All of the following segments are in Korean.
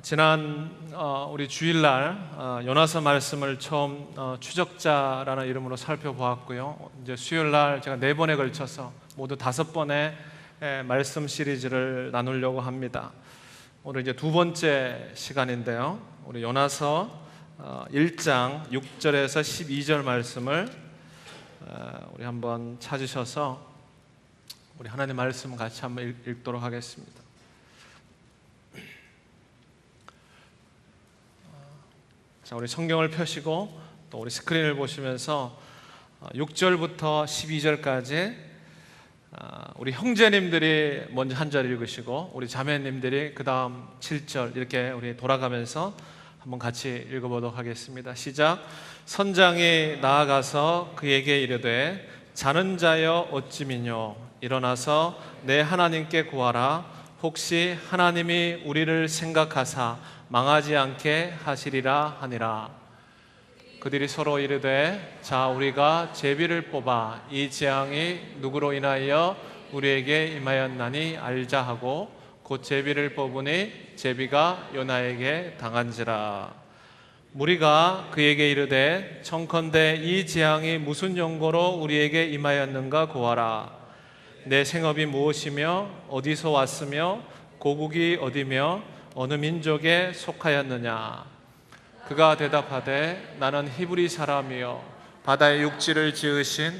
지난 우리 주일날 요나서 말씀을 처음 추적자라는 이름으로 살펴보았고요. 이제 수요일날 제가 4번에 걸쳐서 모두 5번의 말씀 시리즈를 나누려고 합니다. 오늘 이제 2번째 시간인데요. 우리 요나서 1장 6절에서 12절 말씀을 우리 한번 찾으셔서 우리 하나님의 말씀 같이 한번 읽도록 하겠습니다. 자, 우리 성경을 펴시고 또 우리 스크린을 보시면서 6절부터 12절까지 우리 형제님들이 먼저 한 절 읽으시고 우리 자매님들이 그 다음 7절 이렇게 우리 돌아가면서 한번 같이 읽어보도록 하겠습니다. 시작. 선장이 나아가서 그에게 이르되 자는 자여 어찌 미뇨 일어나서 내 하나님께 구하라. 혹시 하나님이 우리를 생각하사 망하지 않게 하시리라 하니라. 그들이 서로 이르되 자 우리가 제비를 뽑아 이 재앙이 누구로 인하여 우리에게 임하였나니 알자 하고 곧 제비를 뽑으니 제비가 요나에게 당한지라. 무리가 그에게 이르되 청컨대 이 재앙이 무슨 용고로 우리에게 임하였는가 고하라. 내 생업이 무엇이며 어디서 왔으며 고국이 어디며 어느 민족에 속하였느냐. 그가 대답하되 나는 히브리 사람이요 바다의 육지를 지으신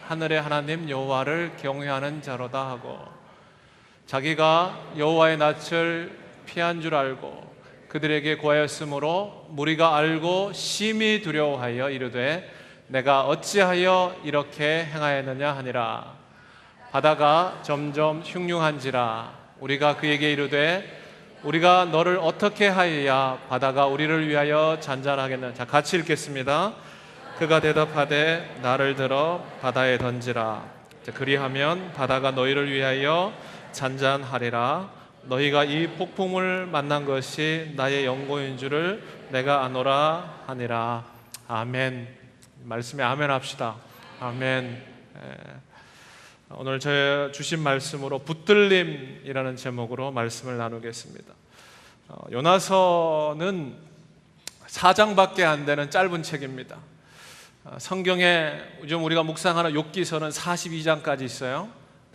하늘의 하나님 여호와를 경외하는 자로다 하고 자기가 여호와의 낯을 피한 줄 알고 그들에게 구하였으므로 무리가 알고 심히 두려워하여 이르되 내가 어찌하여 이렇게 행하였느냐 하니라. 바다가 점점 흉흉한지라. 우리가 그에게 이르되 우리가 너를 어떻게 하여야 바다가 우리를 위하여 잔잔하겠느냐. 자, 같이 읽겠습니다. 그가 대답하되 나를 들어 바다에 던지라. 자, 그리하면 바다가 너희를 위하여 잔잔하리라. 너희가 이 폭풍을 만난 것이 나의 연고인 줄을 내가 아노라 하니라. 아멘. 말씀에 아멘 합시다. 아멘. 오늘 저 주신 말씀으로 붙들림이라는 제목으로 말씀을 나누겠습니다. 요나서는 4장밖에 안 되는 짧은 책입니다. 성경에 요즘 우리가 묵상하는 욥기서는 42장까지 있어요.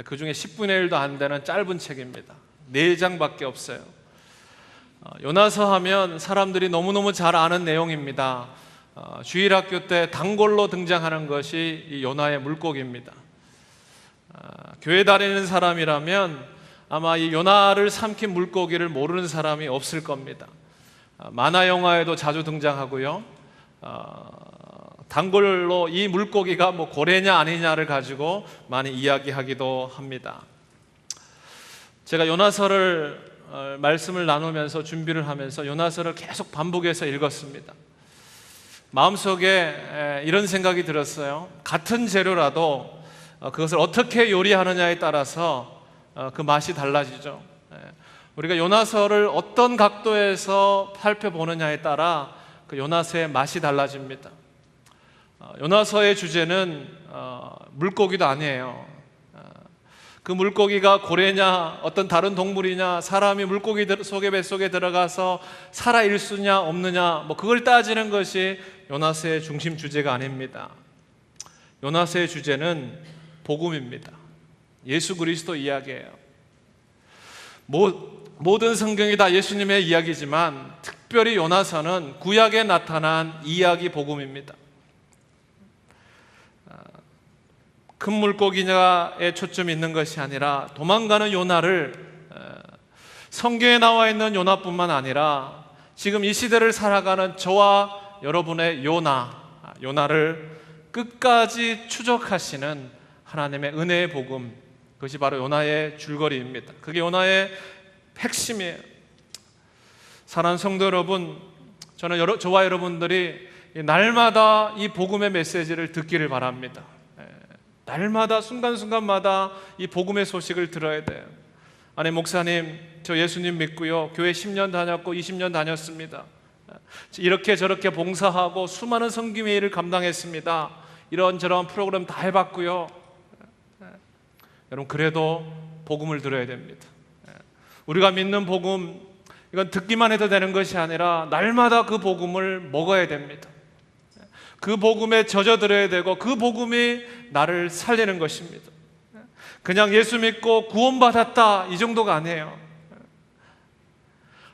그 중에 10분의 1도 안 되는 짧은 책입니다. 4장밖에 없어요. 요나서 하면 사람들이 너무너무 잘 아는 내용입니다. 주일학교 때 단골로 등장하는 것이 이 요나의 물고기입니다. 교회 다니는 사람이라면 아마 이 요나를 삼킨 물고기를 모르는 사람이 없을 겁니다. 만화 영화에도 자주 등장하고요. 단골로 이 물고기가 뭐 고래냐 아니냐를 가지고 많이 이야기하기도 합니다. 제가 요나서를 말씀을 나누면서 준비를 하면서 요나서를 계속 반복해서 읽었습니다. 마음속에 이런 생각이 들었어요. 같은 재료라도 그것을 어떻게 요리하느냐에 따라서 그 맛이 달라지죠. 우리가 요나서를 어떤 각도에서 살펴보느냐에 따라 그 요나서의 맛이 달라집니다. 요나서의 주제는 물고기도 아니에요. 그 물고기가 고래냐 어떤 다른 동물이냐 사람이 물고기 속에 뱃속에 들어가서 살아 있으냐 없느냐 뭐 그걸 따지는 것이 요나서의 중심 주제가 아닙니다. 요나서의 주제는 복음입니다. 예수 그리스도 이야기예요. 모든 성경이 다 예수님의 이야기지만 특별히 요나서는 구약에 나타난 이야기 복음입니다. 큰 물고기냐에 초점이 있는 것이 아니라 도망가는 요나를 성경에 나와 있는 요나뿐만 아니라 지금 이 시대를 살아가는 저와 여러분의 요나를 끝까지 추적하시는 하나님의 은혜의 복음, 그것이 바로 요나의 줄거리입니다. 그게 요나의 핵심이에요. 사랑하는 성도 여러분, 저와 여러분들이 날마다 이 복음의 메시지를 듣기를 바랍니다. 날마다 순간순간마다 이 복음의 소식을 들어야 돼요. 아니 목사님, 저 예수님 믿고요 교회 10년 다녔고 20년 다녔습니다. 이렇게 저렇게 봉사하고 수많은 성김의 일을 감당했습니다. 이런저런 프로그램 다 해봤고요. 여러분 그래도 복음을 들어야 됩니다. 우리가 믿는 복음, 이건 듣기만 해도 되는 것이 아니라 날마다 그 복음을 먹어야 됩니다. 그 복음에 젖어들어야 되고 그 복음이 나를 살리는 것입니다. 그냥 예수 믿고 구원받았다 이 정도가 아니에요.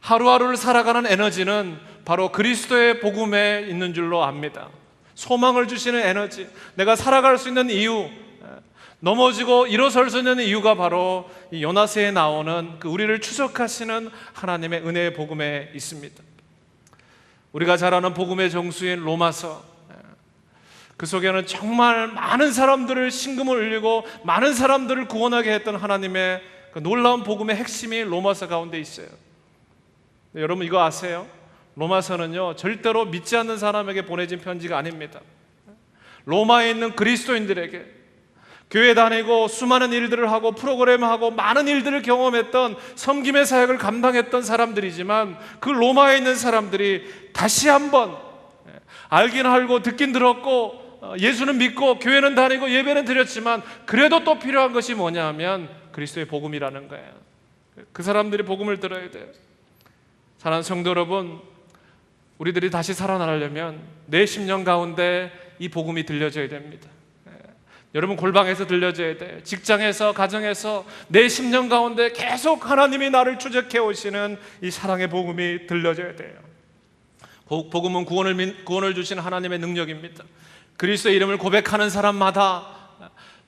하루하루를 살아가는 에너지는 바로 그리스도의 복음에 있는 줄로 압니다. 소망을 주시는 에너지, 내가 살아갈 수 있는 이유, 넘어지고 일어설 수 있는 이유가 바로 이 요나서에 나오는 그 우리를 추적하시는 하나님의 은혜의 복음에 있습니다. 우리가 잘 아는 복음의 정수인 로마서, 그 속에는 정말 많은 사람들을 신금을 울리고 많은 사람들을 구원하게 했던 하나님의 그 놀라운 복음의 핵심이 로마서 가운데 있어요. 여러분 이거 아세요? 로마서는요 절대로 믿지 않는 사람에게 보내진 편지가 아닙니다. 로마에 있는 그리스도인들에게, 교회 다니고 수많은 일들을 하고 프로그램하고 많은 일들을 경험했던 섬김의 사역을 감당했던 사람들이지만 그 로마에 있는 사람들이 다시 한번 알긴 알고 듣긴 들었고 예수는 믿고 교회는 다니고 예배는 드렸지만 그래도 또 필요한 것이 뭐냐 하면 그리스도의 복음이라는 거예요. 그 사람들이 복음을 들어야 돼요. 사랑하는 성도 여러분, 우리들이 다시 살아나려면 내 심령 가운데 이 복음이 들려져야 됩니다. 여러분 골방에서 들려져야 돼요. 직장에서, 가정에서 내 심령 가운데 계속 하나님이 나를 추적해 오시는 이 사랑의 복음이 들려져야 돼요. 복음은 구원을 주신 하나님의 능력입니다. 그리스도의 이름을 고백하는 사람마다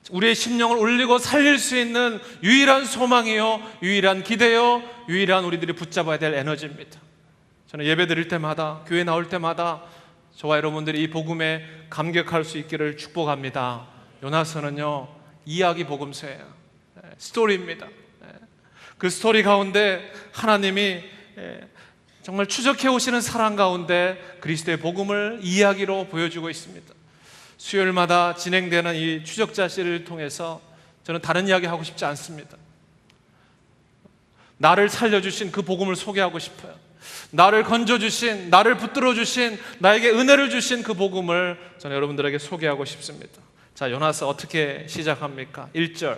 우리의 심령을 울리고 살릴 수 있는 유일한 소망이요, 유일한 기대요, 유일한 우리들이 붙잡아야 될 에너지입니다. 저는 예배 드릴 때마다, 교회 나올 때마다 저와 여러분들이 이 복음에 감격할 수 있기를 축복합니다. 요나서는요 이야기 복음서예요. 스토리입니다. 그 스토리 가운데 하나님이 정말 추적해 오시는 사랑 가운데 그리스도의 복음을 이야기로 보여주고 있습니다. 수요일마다 진행되는 이 추적자 시리즈를 통해서 저는 다른 이야기 하고 싶지 않습니다. 나를 살려주신 그 복음을 소개하고 싶어요. 나를 건져주신, 나를 붙들어주신, 나에게 은혜를 주신 그 복음을 저는 여러분들에게 소개하고 싶습니다. 자, 요나서 어떻게 시작합니까? 1절.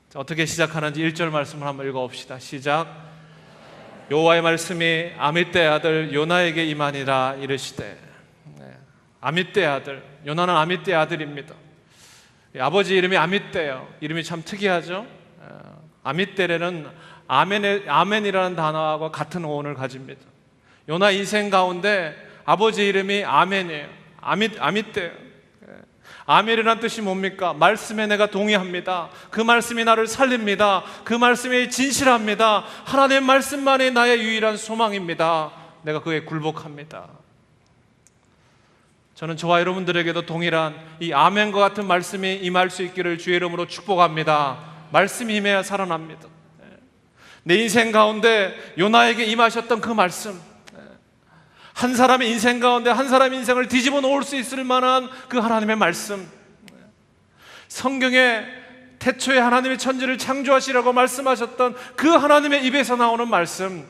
자, 어떻게 시작하는지 1절 말씀을 한번 읽어봅시다. 시작. 여호와의 말씀이 아미떼의 아들 요나에게 임하니라 이르시되. 아미떼의 아들, 요나는 아미떼의 아들입니다. 아버지 이름이 아미떼예요. 이름이 참 특이하죠. 아미떼는 아멘이라는 단어하고 같은 어원을 가집니다. 요나 인생 가운데 아버지 이름이 아멘이에요. 아미떼예요. 아멘이라는 뜻이 뭡니까? 말씀에 내가 동의합니다. 그 말씀이 나를 살립니다. 그 말씀이 진실합니다. 하나님의 말씀만이 나의 유일한 소망입니다. 내가 그에 굴복합니다. 저는 저와 여러분들에게도 동일한 이 아멘과 같은 말씀이 임할 수 있기를 주의 이름으로 축복합니다. 말씀이 임해야 살아납니다. 내 인생 가운데 요나에게 임하셨던 그 말씀, 한 사람의 인생 가운데 한 사람의 인생을 뒤집어 놓을 수 있을 만한 그 하나님의 말씀, 성경에 태초에 하나님의 천지를 창조하시라고 말씀하셨던 그 하나님의 입에서 나오는 말씀,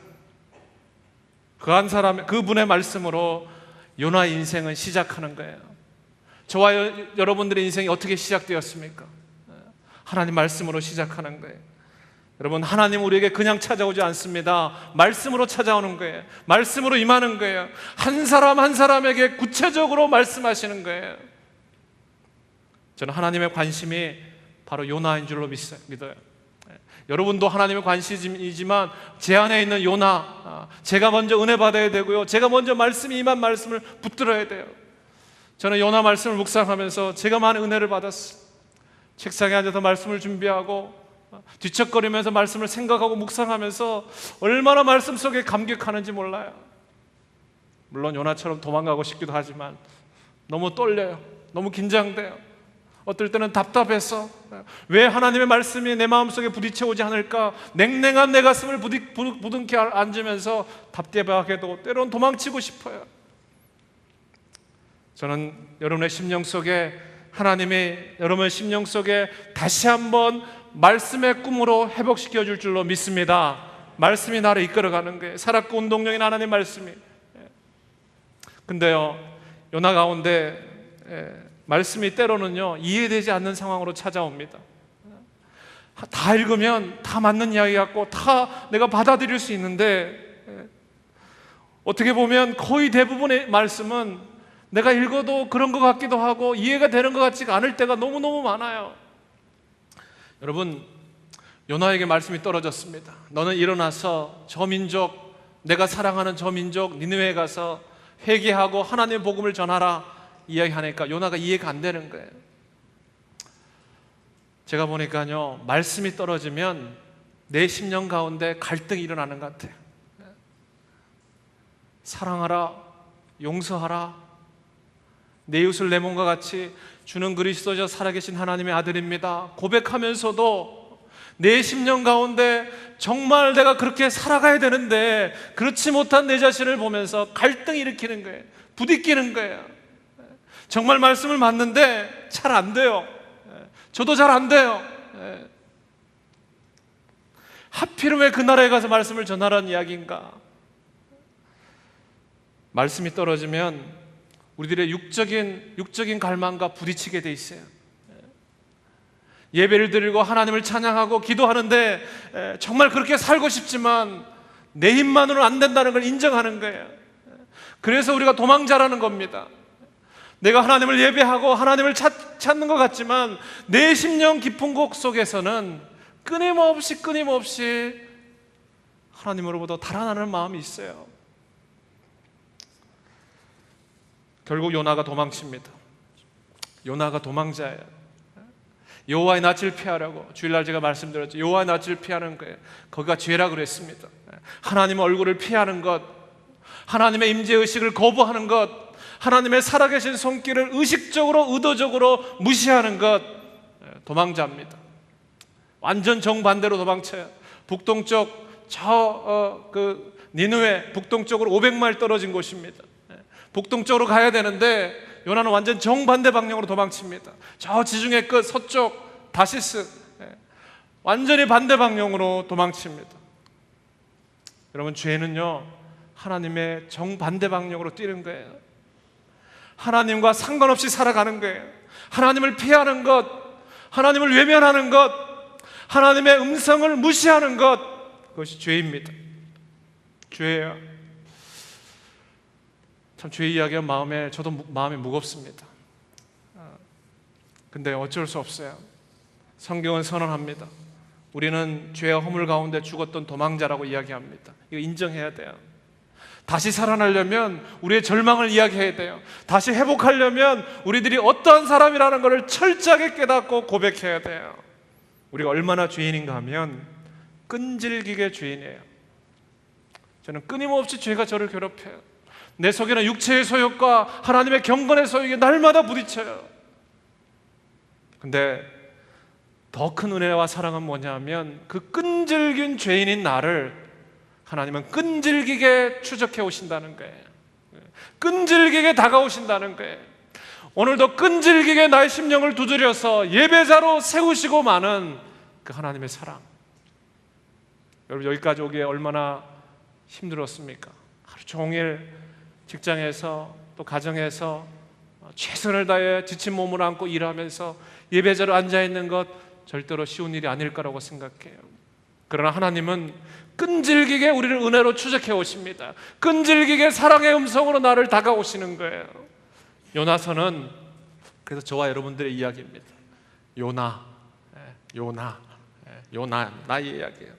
그분의 말씀으로 요나의 인생은 시작하는 거예요. 저와 여러분들의 인생이 어떻게 시작되었습니까? 하나님 말씀으로 시작하는 거예요. 여러분, 하나님 우리에게 그냥 찾아오지 않습니다. 말씀으로 찾아오는 거예요. 말씀으로 임하는 거예요. 한 사람 한 사람에게 구체적으로 말씀하시는 거예요. 저는 하나님의 관심이 바로 요나인 줄로 믿어요. 여러분도 하나님의 관심이지만 제 안에 있는 요나, 제가 먼저 은혜 받아야 되고요, 제가 먼저 말씀이 임한 말씀을 붙들어야 돼요. 저는 요나 말씀을 묵상하면서 제가 많은 은혜를 받았어요. 책상에 앉아서 말씀을 준비하고 뒤척거리면서 말씀을 생각하고 묵상하면서 얼마나 말씀 속에 감격하는지 몰라요. 물론 요나처럼 도망가고 싶기도 하지만 너무 떨려요. 너무 긴장돼요. 어떨 때는 답답해서 왜 하나님의 말씀이 내 마음속에 부딪혀 오지 않을까, 냉랭한 내 가슴을 부둥켜 앉으면서 답답하게도 때로는 도망치고 싶어요. 저는 여러분의 심령 속에 하나님이 여러분의 심령 속에 다시 한번 말씀의 꿈으로 회복시켜 줄 줄로 믿습니다. 말씀이 나를 이끌어가는 거예요. 살았고 운동력인 하나님의 말씀이. 근데요, 요나 가운데 말씀이 때로는요 이해되지 않는 상황으로 찾아옵니다. 다 읽으면 다 맞는 이야기 같고 다 내가 받아들일 수 있는데, 어떻게 보면 거의 대부분의 말씀은 내가 읽어도 그런 것 같기도 하고 이해가 되는 것 같지가 않을 때가 너무너무 많아요. 여러분, 요나에게 말씀이 떨어졌습니다. 너는 일어나서 저 민족, 내가 사랑하는 저 민족 니느웨에 가서 회개하고 하나님의 복음을 전하라 이야기하니까 요나가 이해가 안 되는 거예요. 제가 보니까요, 말씀이 떨어지면 내 심령 가운데 갈등이 일어나는 것 같아요. 사랑하라, 용서하라, 내 이웃을 내 몸과 같이 주는 그리스도죠 살아계신 하나님의 아들입니다 고백하면서도 내 심령 가운데 정말 내가 그렇게 살아가야 되는데 그렇지 못한 내 자신을 보면서 갈등을 일으키는 거예요. 부딪히는 거예요. 정말 말씀을 맞는데 잘 안 돼요. 저도 잘 안 돼요. 하필은 왜 그 나라에 가서 말씀을 전하라는 이야기인가? 말씀이 떨어지면 우리들의 육적인 갈망과 부딪히게 돼 있어요. 예배를 드리고 하나님을 찬양하고 기도하는데 정말 그렇게 살고 싶지만 내 힘만으로는 안 된다는 걸 인정하는 거예요. 그래서 우리가 도망자라는 겁니다. 내가 하나님을 예배하고 하나님을 찾는 것 같지만 내 심령 깊은 곳 속에서는 끊임없이 하나님으로부터 달아나는 마음이 있어요. 결국 요나가 도망칩니다. 요나가 도망자예요. 여호와의 낯을 피하려고, 주일날 제가 말씀드렸죠. 여호와의 낯을 피하는 거예요. 거기가 죄라 그랬습니다. 하나님의 얼굴을 피하는 것, 하나님의 임재의식을 거부하는 것, 하나님의 살아계신 손길을 의식적으로 의도적으로 무시하는 것, 도망자입니다. 완전 정반대로 도망쳐요. 북동쪽 니느웨 북동쪽으로 500마일 떨어진 곳입니다. 북동쪽으로 가야 되는데 요나는 완전 정반대 방향으로 도망칩니다. 저 지중해 끝 서쪽 다시스, 완전히 반대 방향으로 도망칩니다. 여러분, 죄는요 하나님의 정반대 방향으로 뛰는 거예요. 하나님과 상관없이 살아가는 거예요. 하나님을 피하는 것, 하나님을 외면하는 것, 하나님의 음성을 무시하는 것, 그것이 죄입니다. 죄예요. 참 죄 이야기가 저도 마음이 무겁습니다. 근데 어쩔 수 없어요. 성경은 선언합니다. 우리는 죄와 허물 가운데 죽었던 도망자라고 이야기합니다. 이거 인정해야 돼요. 다시 살아나려면 우리의 절망을 이야기해야 돼요. 다시 회복하려면 우리들이 어떠한 사람이라는 것을 철저하게 깨닫고 고백해야 돼요. 우리가 얼마나 죄인인가 하면 끈질기게 죄인이에요. 저는 끊임없이 죄가 저를 괴롭혀요. 내 속에는 육체의 소욕과 하나님의 경건의 소욕이 날마다 부딪혀요. 근데 더 큰 은혜와 사랑은 뭐냐면 그 끈질긴 죄인인 나를 하나님은 끈질기게 추적해 오신다는 거예요. 끈질기게 다가오신다는 거예요. 오늘도 끈질기게 나의 심령을 두드려서 예배자로 세우시고 마는 그 하나님의 사랑. 여러분, 여기까지 오기에 얼마나 힘들었습니까? 하루 종일 직장에서 또 가정에서 최선을 다해 지친 몸을 안고 일하면서 예배자로 앉아있는 것 절대로 쉬운 일이 아닐 거라고 생각해요. 그러나 하나님은 끈질기게 우리를 은혜로 추적해 오십니다. 끈질기게 사랑의 음성으로 나를 다가오시는 거예요. 요나서는 그래서 저와 여러분들의 이야기입니다. 요나, 나의 이야기예요.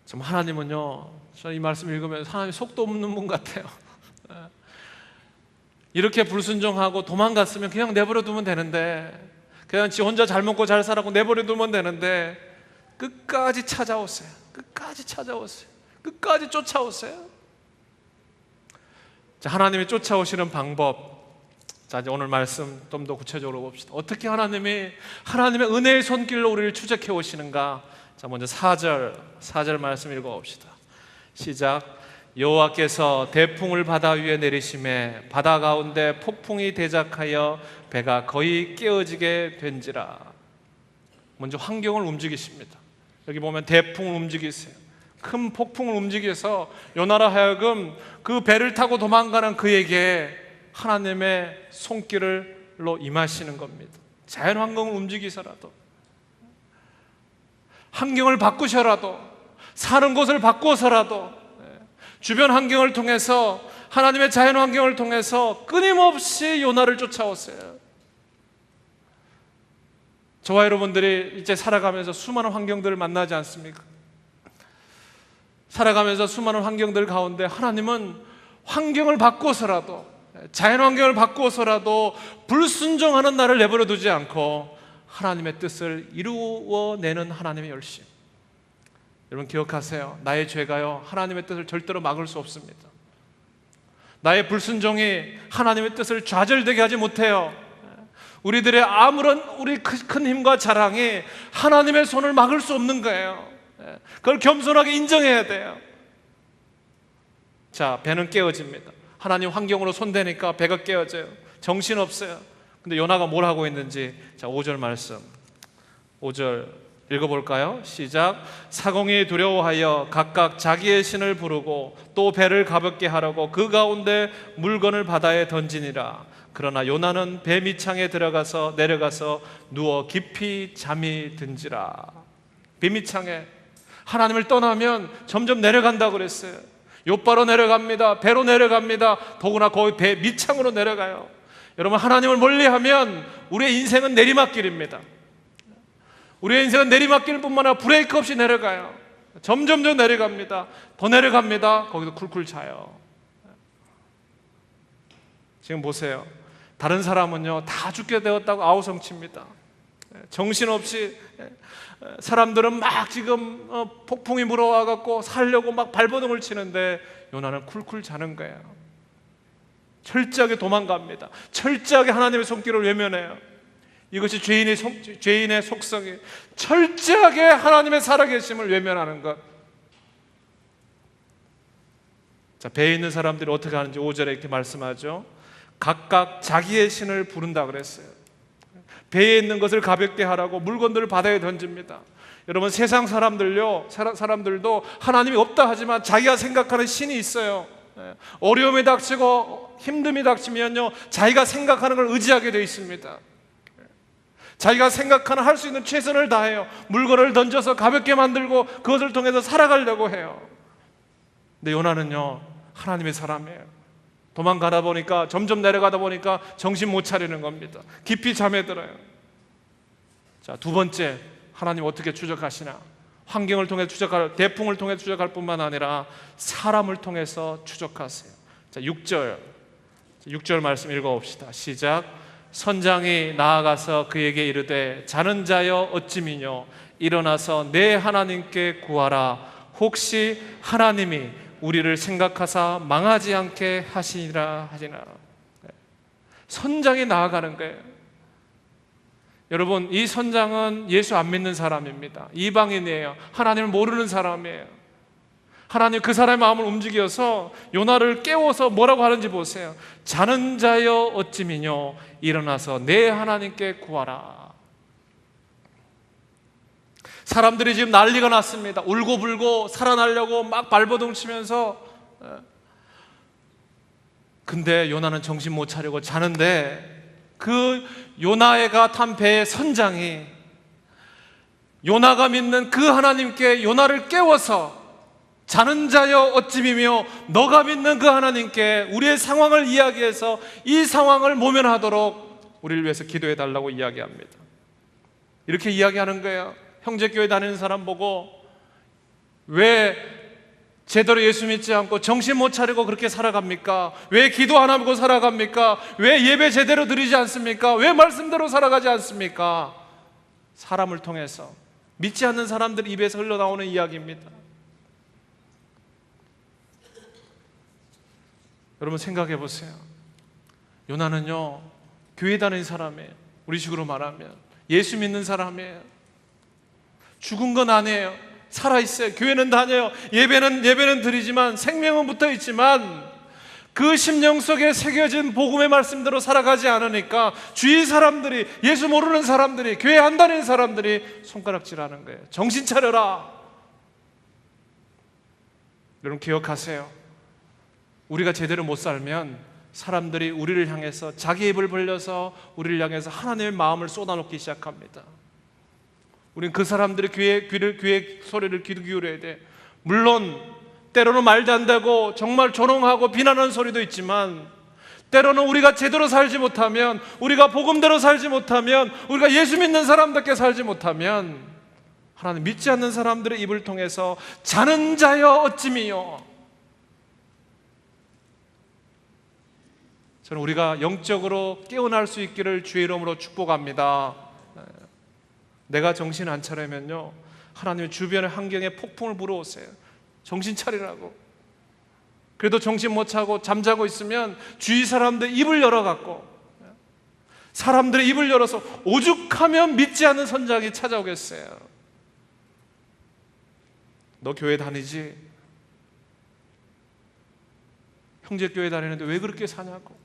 참 하나님은요, 저는 이 말씀 읽으면서 하나님 속도 없는 분 같아요. 이렇게 불순종하고 도망갔으면 그냥 내버려 두면 되는데, 그냥 지 혼자 잘 먹고 잘 살았고 내버려 두면 되는데 끝까지 찾아오세요. 끝까지 쫓아오세요. 자, 하나님이 쫓아오시는 방법. 자, 이제 오늘 말씀 좀 더 구체적으로 봅시다. 어떻게 하나님의 은혜의 손길로 우리를 추적해 오시는가? 자, 먼저 4절 말씀 읽어봅시다. 시작. 여호와께서 대풍을 바다 위에 내리심에 바다 가운데 폭풍이 대작하여 배가 거의 깨어지게 된지라. 먼저 환경을 움직이십니다. 여기 보면 대풍을 움직이세요. 큰 폭풍을 움직여서 요나로 하여금 그 배를 타고 도망가는 그에게 하나님의 손길로 임하시는 겁니다. 자연 환경을 움직이서라도. 환경을 바꾸셔라도, 사는 곳을 바꿔서라도, 주변 환경을 통해서, 하나님의 자연 환경을 통해서 끊임없이 요나를 쫓아오세요. 저와 여러분들이 이제 살아가면서 수많은 환경들을 만나지 않습니까? 살아가면서 수많은 환경들 가운데 하나님은 환경을 바꿔서라도, 자연 환경을 바꿔서라도 불순종하는 나를 내버려 두지 않고 하나님의 뜻을 이루어내는 하나님의 열심. 여러분 기억하세요. 나의 죄가요, 하나님의 뜻을 절대로 막을 수 없습니다. 나의 불순종이 하나님의 뜻을 좌절되게 하지 못해요. 우리들의 아무런 우리 큰 힘과 자랑이 하나님의 손을 막을 수 없는 거예요. 그걸 겸손하게 인정해야 돼요. 자, 배는 깨어집니다. 하나님 환경으로 손대니까 배가 깨어져요. 정신없어요. 근데 요나가 뭘 하고 있는지, 자, 5절 말씀, 5절 읽어볼까요? 시작. 사공이 두려워하여 각각 자기의 신을 부르고 또 배를 가볍게 하라고 그 가운데 물건을 바다에 던지니라. 그러나 요나는 배 밑창에 내려가서 누워 깊이 잠이 든지라. 배 밑창에, 하나님을 떠나면 점점 내려간다고 그랬어요. 욥바로 내려갑니다. 배로 내려갑니다. 더구나 거기 배 밑창으로 내려가요. 여러분, 하나님을 멀리하면 우리의 인생은 내리막길입니다. 우리의 인생은 내리막길 뿐만 아니라 브레이크 없이 내려가요. 점점 더 내려갑니다. 더 내려갑니다. 거기서 쿨쿨 자요. 지금 보세요. 다른 사람은요 다 죽게 되었다고 아우성칩니다. 정신없이, 사람들은 막 지금 폭풍이 물어와갖고 살려고 막 발버둥을 치는데 요나는 쿨쿨 자는 거예요. 철저하게 도망갑니다. 철저하게 하나님의 손길을 외면해요. 이것이 죄인의 속성이, 철저하게 하나님의 살아계심을 외면하는 것. 자, 배에 있는 사람들이 어떻게 하는지 5절에 이렇게 말씀하죠. 각각 자기의 신을 부른다 그랬어요. 배에 있는 것을 가볍게 하라고 물건들을 바다에 던집니다. 여러분, 세상 사람들도 하나님이 없다 하지만 자기가 생각하는 신이 있어요. 어려움이 닥치고 힘듦이 닥치면요 자기가 생각하는 걸 의지하게 되어 있습니다. 자기가 생각하는 할 수 있는 최선을 다해요. 물건을 던져서 가볍게 만들고 그것을 통해서 살아가려고 해요. 근데 요나는요 하나님의 사람이에요. 도망가다 보니까, 점점 내려가다 보니까 정신 못 차리는 겁니다. 깊이 잠에 들어요. 자, 두 번째, 하나님 어떻게 추적하시나? 환경을 통해 추적할, 대풍을 통해 추적할 뿐만 아니라 사람을 통해서 추적하세요. 자, 6절 말씀 읽어봅시다. 시작. 선장이 나아가서 그에게 이르되 자는 자여 어찌 미뇨 일어나서 내 하나님께 구하라. 혹시 하나님이 우리를 생각하사 망하지 않게 하시니라 하시나. 선장이 나아가는 거예요. 여러분, 이 선장은 예수 안 믿는 사람입니다. 이방인이에요. 하나님을 모르는 사람이에요. 하나님 그 사람의 마음을 움직여서 요나를 깨워서 뭐라고 하는지 보세요. 자는 자여 어찌 미뇨 일어나서 내 하나님께 구하라. 사람들이 지금 난리가 났습니다. 울고불고 살아나려고 막 발버둥 치면서. 근데 요나는 정신 못 차리고 자는데 그 요나가 탄 배의 선장이 요나가 믿는 그 하나님께 요나를 깨워서 자는 자여 어찌 미며 너가 믿는 그 하나님께 우리의 상황을 이야기해서 이 상황을 모면하도록 우리를 위해서 기도해 달라고 이야기합니다. 이렇게 이야기하는 거예요. 형제교회 다니는 사람 보고 왜 제대로 예수 믿지 않고 정신 못 차리고 그렇게 살아갑니까? 왜 기도 안 하고 살아갑니까? 왜 예배 제대로 드리지 않습니까? 왜 말씀대로 살아가지 않습니까? 사람을 통해서, 믿지 않는 사람들 입에서 흘러나오는 이야기입니다. 여러분 생각해 보세요. 요나는요 교회 다니는 사람이에요. 우리 식으로 말하면 예수 믿는 사람이에요. 죽은 건 아니에요. 살아있어요. 교회는 다녀요. 예배는 드리지만 생명은 붙어있지만 그 심령 속에 새겨진 복음의 말씀대로 살아가지 않으니까 주위 사람들이, 예수 모르는 사람들이, 교회 안 다니는 사람들이 손가락질하는 거예요. 정신 차려라. 여러분 기억하세요. 우리가 제대로 못 살면 사람들이 우리를 향해서 자기 입을 벌려서 우리를 향해서 하나님의 마음을 쏟아놓기 시작합니다. 우린 그 사람들의 귀의 소리를 귀 기울여야 돼. 물론 때로는 말도 안 되고 정말 조롱하고 비난하는 소리도 있지만, 때로는 우리가 제대로 살지 못하면, 우리가 복음대로 살지 못하면, 우리가 예수 믿는 사람답게 살지 못하면 하나님 믿지 않는 사람들의 입을 통해서 자는 자여 어찌미요. 저는 우리가 영적으로 깨어날 수 있기를 주의 이름으로 축복합니다. 내가 정신 안 차리면요, 하나님의 주변의 환경에 폭풍을 불어오세요. 정신 차리라고. 그래도 정신 못 차고 잠자고 있으면 주위 사람들 입을 열어갖고, 사람들의 입을 열어서 오죽하면 믿지 않는 선장이 찾아오겠어요. 너 교회 다니지? 형제 교회 다니는데 왜 그렇게 사냐고.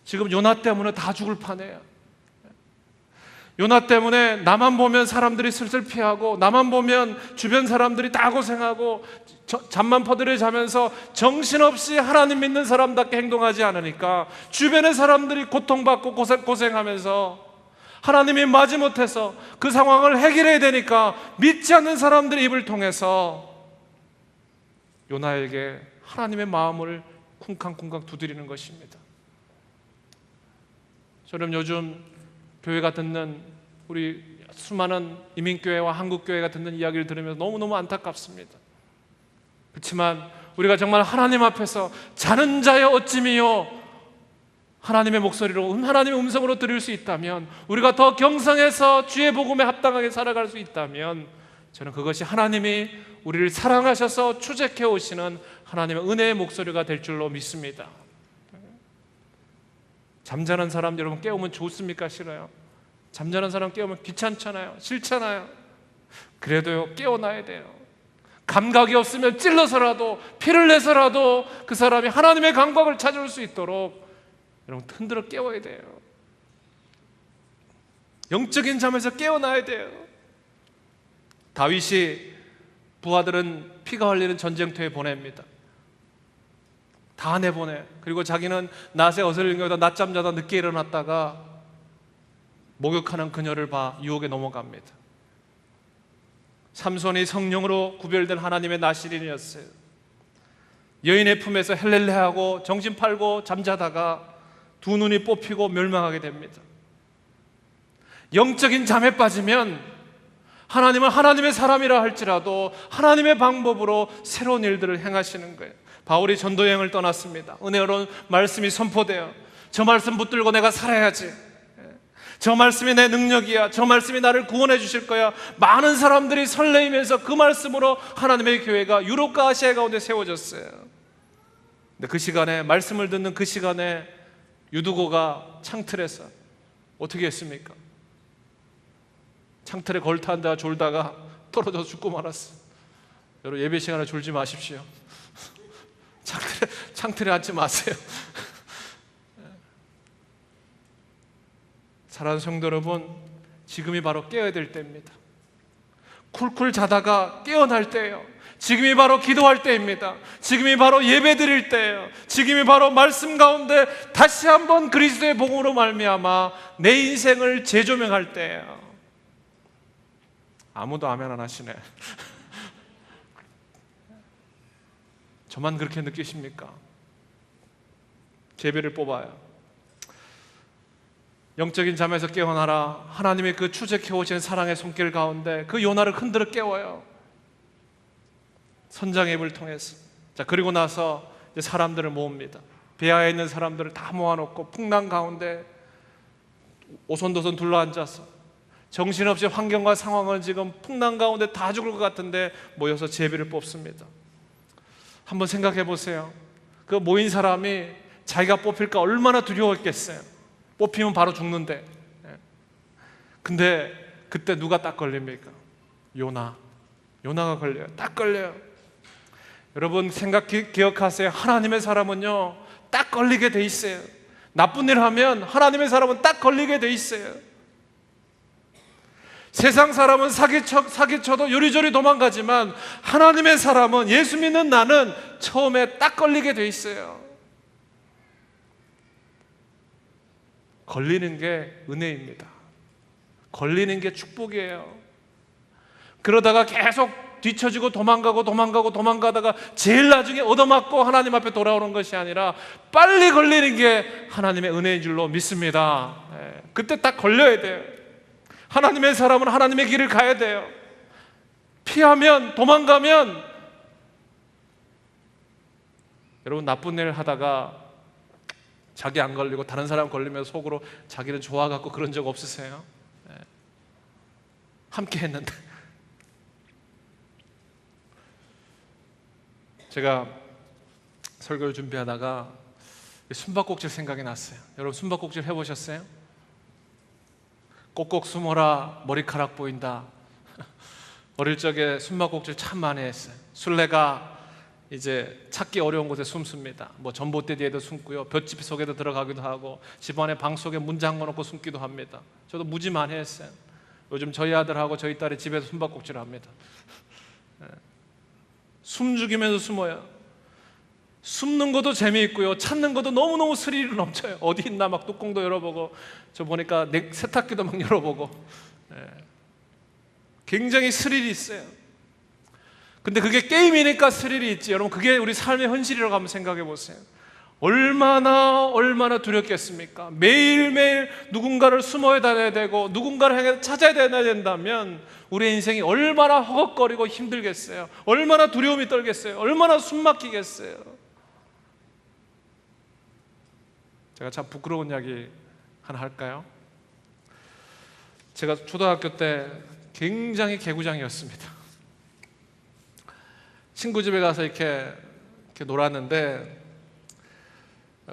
지금 요나 때문에 다 죽을 판이에요. 요나 때문에 나만 보면 사람들이 슬슬 피하고, 나만 보면 주변 사람들이 다 고생하고, 잠만 퍼들여 자면서 정신없이 하나님 믿는 사람답게 행동하지 않으니까 주변의 사람들이 고통받고 고생하면서 하나님이 마지못해서 그 상황을 해결해야 되니까 믿지 않는 사람들의 입을 통해서 요나에게 하나님의 마음을 쿵쾅쿵쾅 두드리는 것입니다. 저는 요즘 교회가 듣는, 우리 수많은 이민교회와 한국교회가 듣는 이야기를 들으면서 너무너무 안타깝습니다. 그렇지만 우리가 정말 하나님 앞에서 자는 자여 어찌미요, 하나님의 목소리로, 하나님의 음성으로 들을 수 있다면, 우리가 더 경성해서 주의 복음에 합당하게 살아갈 수 있다면, 저는 그것이 하나님이 우리를 사랑하셔서 추적해 오시는 하나님의 은혜의 목소리가 될 줄로 믿습니다. 잠자는 사람 여러분 깨우면 좋습니까? 싫어요? 잠자는 사람 깨우면 귀찮잖아요. 싫잖아요. 그래도요, 깨어나야 돼요. 감각이 없으면 찔러서라도, 피를 내서라도 그 사람이 하나님의 감각을 찾을 수 있도록 여러분 흔들어 깨워야 돼요. 영적인 잠에서 깨어나야 돼요. 다윗이 부하들은 피가 흘리는 전쟁터에 보냅니다. 다 내보내. 그리고 자기는 낮에 어슬린 거다 낮잠 자다 늦게 일어났다가 목욕하는 그녀를 봐 유혹에 넘어갑니다. 삼손이 성령으로 구별된 하나님의 나실인이었어요. 여인의 품에서 헬렐레하고 정신 팔고 잠자다가 두 눈이 뽑히고 멸망하게 됩니다. 영적인 잠에 빠지면 하나님은 하나님의 사람이라 할지라도 하나님의 방법으로 새로운 일들을 행하시는 거예요. 바울이 전도여행을 떠났습니다. 은혜로운 말씀이 선포돼요. 저 말씀 붙들고 내가 살아야지. 저 말씀이 내 능력이야. 저 말씀이 나를 구원해 주실 거야. 많은 사람들이 설레이면서 그 말씀으로 하나님의 교회가 유럽과 아시아 가운데 세워졌어요. 근데 그 시간에, 말씀을 듣는 그 시간에 유두고가 창틀에서 어떻게 했습니까? 창틀에 걸터앉아 졸다가 떨어져서 죽고 말았어요. 여러분 예배 시간에 졸지 마십시오. 창틀에 앉지 마세요. 사랑하는 성도 여러분, 지금이 바로 깨어야 될 때입니다. 쿨쿨 자다가 깨어날 때예요. 지금이 바로 기도할 때입니다. 지금이 바로 예배 드릴 때예요. 지금이 바로 말씀 가운데 다시 한번 그리스도의 복음으로 말미암아 내 인생을 재조명할 때예요. 아무도 아멘 안 하시네. 저만 그렇게 느끼십니까? 제비를 뽑아요. 영적인 잠에서 깨어나라. 하나님의 그 추적해 오신 사랑의 손길 가운데 그 요나를 흔들어 깨워요. 선장의 입을 통해서. 자, 그리고 나서 이제 사람들을 모읍니다. 배아에 있는 사람들을 다 모아놓고 풍랑 가운데 오손도손 둘러앉아서 정신없이 환경과 상황은 지금 풍랑 가운데 다 죽을 것 같은데 모여서 제비를 뽑습니다. 한번 생각해 보세요. 그 모인 사람이 자기가 뽑힐까 얼마나 두려웠겠어요. 뽑히면 바로 죽는데. 근데 그때 누가 딱 걸립니까? 요나가 걸려요. 딱 걸려요. 여러분 기억하세요. 하나님의 사람은요 딱 걸리게 돼 있어요. 나쁜 일 하면 하나님의 사람은 딱 걸리게 돼 있어요. 세상 사람은 사기쳐도 요리조리 도망가지만 하나님의 사람은, 예수 믿는 나는 처음에 딱 걸리게 돼 있어요. 걸리는 게 은혜입니다. 걸리는 게 축복이에요. 그러다가 계속 뒤처지고 도망가다가 제일 나중에 얻어맞고 하나님 앞에 돌아오는 것이 아니라 빨리 걸리는 게 하나님의 은혜인 줄로 믿습니다. 그때 딱 걸려야 돼요. 하나님의 사람은 하나님의 길을 가야 돼요. 피하면, 도망가면, 여러분 나쁜 일 하다가 자기 안 걸리고 다른 사람 걸리면 속으로 자기는 좋아갖고 그런 적 없으세요? 함께 했는데. 제가 설교를 준비하다가 숨바꼭질 생각이 났어요. 여러분 숨바꼭질 해보셨어요? 꼭꼭 숨어라 머리카락 보인다. 어릴 적에 숨바꼭질 참 많이 했어요. 술래가 이제 찾기 어려운 곳에 숨습니다. 뭐 전봇대 뒤에도 숨고요, 볏짚 속에도 들어가기도 하고 집안의 방 속에 문 잠궈놓고 숨기도 합니다. 저도 무지 많이 했어요. 요즘 저희 아들하고 저희 딸이 집에서 숨바꼭질을 합니다. 숨 죽이면서 숨어요. 숨는 것도 재미있고요, 찾는 것도 너무너무 스릴이 넘쳐요. 어디 있나 막 뚜껑도 열어보고, 저 보니까 세탁기도 막 열어보고, 굉장히 스릴이 있어요. 근데 그게 게임이니까 스릴이 있지. 여러분 그게 우리 삶의 현실이라고 한번 생각해 보세요. 얼마나 두렵겠습니까? 매일매일 누군가를 숨어야 다녀야 되고 누군가를 향해 찾아야 된다면 우리의 인생이 얼마나 허걱거리고 힘들겠어요. 얼마나 두려움이 떨겠어요. 얼마나 숨막히겠어요. 제가 참 부끄러운 이야기 하나 할까요? 제가 초등학교 때 굉장히 개구장이었습니다. 친구 집에 가서 이렇게 놀았는데,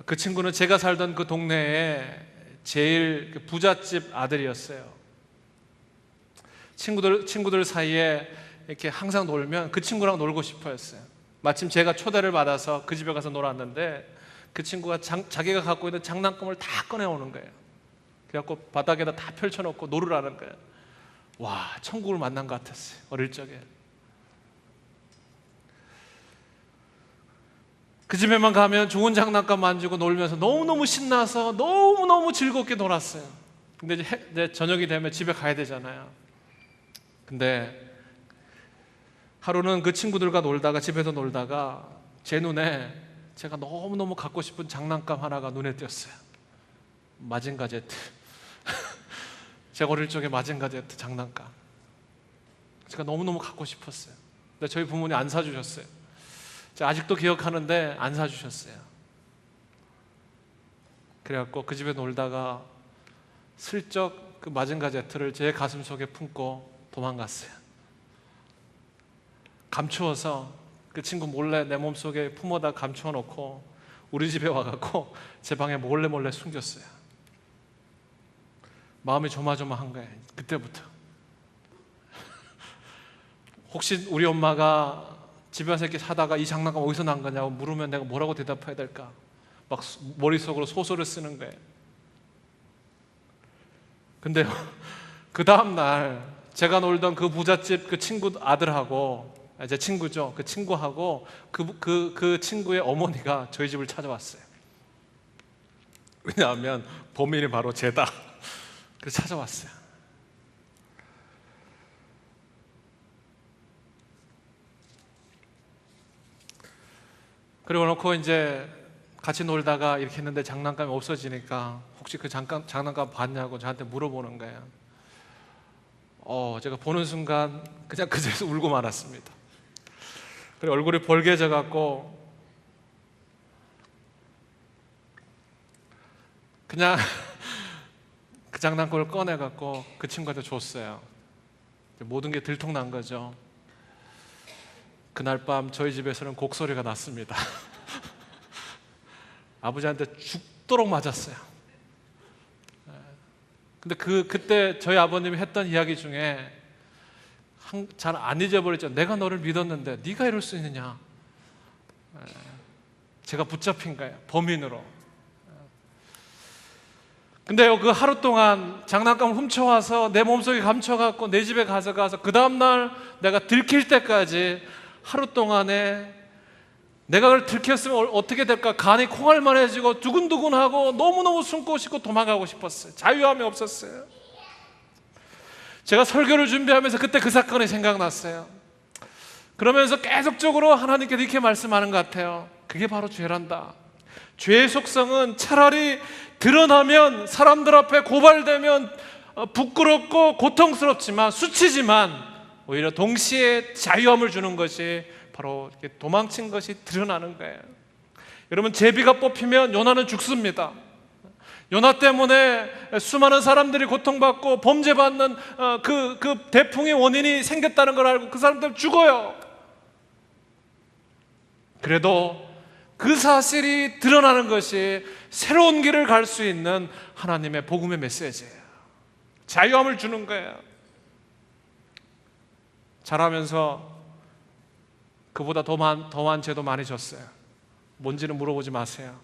그 친구는 제가 살던 그 동네에 제일 부잣집 아들이었어요. 친구들 사이에 이렇게 항상 놀면 그 친구랑 놀고 싶어 했어요. 마침 제가 초대를 받아서 그 집에 가서 놀았는데, 그 친구가 자기가 갖고 있는 장난감을 다 꺼내오는 거예요. 그래갖고 바닥에다 다 펼쳐놓고 놀으라는 거예요. 와, 천국을 만난 것 같았어요, 어릴 적에. 그 집에만 가면 좋은 장난감 만지고 놀면서 너무너무 신나서 너무너무 즐겁게 놀았어요. 근데 이제 저녁이 되면 집에 가야 되잖아요. 근데 하루는 그 친구들과 놀다가, 집에서 놀다가 제 눈에 제가 너무너무 갖고 싶은 장난감 하나가 눈에 띄었어요. 마징가 제트. 제가 어릴 적에 마징가 제트 장난감, 제가 너무너무 갖고 싶었어요. 근데 저희 부모님 안 사주셨어요. 제가 아직도 기억하는데 안 사주셨어요. 그래갖고 그 집에 놀다가 슬쩍 그 마징가 제트를 제 가슴 속에 품고 도망갔어요. 감추어서 그 친구 몰래 내 몸속에 품어다 감추어 놓고 우리 집에 와갖고 제 방에 몰래 숨겼어요. 마음이 조마조마한 거예요, 그때부터. 혹시 우리 엄마가 집에 와서 이렇게 사다가 이 장난감 어디서 난 거냐고 물으면 내가 뭐라고 대답해야 될까? 막 머릿속으로 소설을 쓰는 거예요. 근데 그 다음날 제가 놀던 그 부잣집 그 친구 아들하고, 제 친구죠, 그 친구하고 그 친구의 어머니가 저희 집을 찾아왔어요. 왜냐하면 범인이 바로 쟤다. 그래서 찾아왔어요. 그리고 놓고 이제 같이 놀다가 이렇게 했는데 장난감이 없어지니까 혹시 그 장난감 봤냐고 저한테 물어보는 거예요. 제가 보는 순간 그냥 그 자리에서 울고 말았습니다. 그리고 얼굴이 벌개져 갖고 그냥 그 장난감을 꺼내 갖고 그 친구한테 줬어요. 모든 게 들통난 거죠. 그날 밤 저희 집에서는 곡소리가 났습니다. 아버지한테 죽도록 맞았어요. 근데 그때 저희 아버님이 했던 이야기 중에 잘 안 잊어버렸죠. 내가 너를 믿었는데 네가 이럴 수 있느냐. 제가 붙잡힌 거예요, 범인으로. 근데요, 그 하루 동안 장난감을 훔쳐와서 내 몸속에 감춰갖고 내 집에 가져가서 그 다음날 내가 들킬 때까지 하루 동안에 내가 그걸 들켰으면 어떻게 될까? 간이 콩알만해지고 두근두근하고 너무너무 숨고 싶고 도망가고 싶었어요. 자유함이 없었어요. 제가 설교를 준비하면서 그때 그 사건이 생각났어요. 그러면서 계속적으로 하나님께서 이렇게 말씀하는 것 같아요. 그게 바로 죄란다. 죄의 속성은 차라리 드러나면 사람들 앞에 고발되면 부끄럽고 고통스럽지만 수치지만 오히려 동시에 자유함을 주는 것이 바로 이렇게 도망친 것이 드러나는 거예요. 여러분, 제비가 뽑히면 요나는 죽습니다. 요나 때문에 수많은 사람들이 고통받고 범죄받는 그 대풍의 원인이 생겼다는 걸 알고 그 사람들 죽어요. 그래도 그 사실이 드러나는 것이 새로운 길을 갈 수 있는 하나님의 복음의 메시지예요. 자유함을 주는 거예요. 자라면서 그보다 더한 죄도 많이 졌어요. 뭔지는 물어보지 마세요.